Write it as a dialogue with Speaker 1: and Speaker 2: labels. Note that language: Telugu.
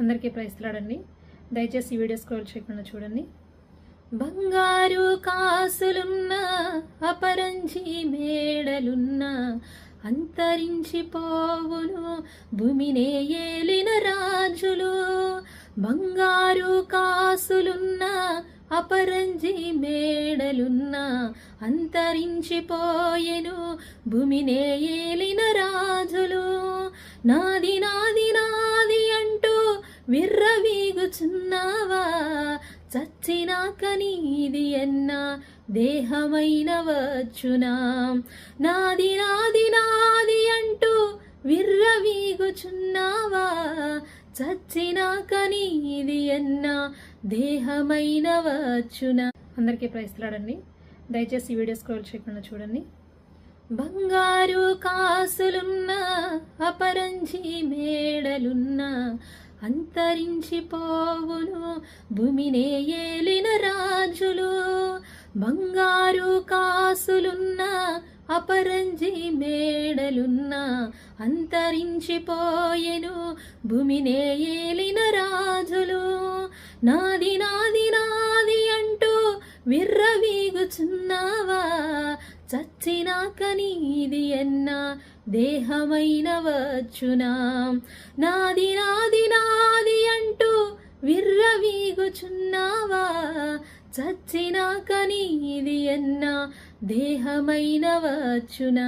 Speaker 1: అందరికీ ప్రైస్తలాడండి. దయచేసి ఈ వీడియో స్క్రోల్ చేయకుండా చూడండి. బంగారు కాసులున్న అపరంజి మేడలున్న అంతరించిపోవును భూమినే ఏలిన రాజులు. బంగారు కాసులున్న అపరంజి మేడలున్న అంతరించిపోయెను భూమినే ఏలిన రాజులు. నాది నాది నాది అంటూ విర్రవీగుచున్నావా, చచ్చినాక నీది ఎన్న దేహమైన వచ్చునా. నాది నాది నాది అంటూ విర్రవీగుచున్నావా, చచ్చినాక నీది ఎన్న దేహమైన వచ్చునా. అందరికీ ప్రైస్తలాడండి. దయచేసి ఈ వీడియో స్క్రోల్ చేయకుండా చూడండి. బంగారు కాసులున్న అపరంజి మేడలున్న అంతరించిపోవును భూమినే ఏలిన రాజులు. బంగారు కాసులున్న అపరంజి మేడలున్న అంతరించిపోయెను భూమినే ఏలిన రాజులు. నాది నాది నాది అంటూ విర్రవీగుచున్నావా, చచ్చినాక నీది ఎన్న దేహమైన వచ్చునా. నాది నాది నాది అంటూ విర్రవీగుచున్నావా, చచ్చినాక నీది ఎన్న దేహమైన వచ్చునా.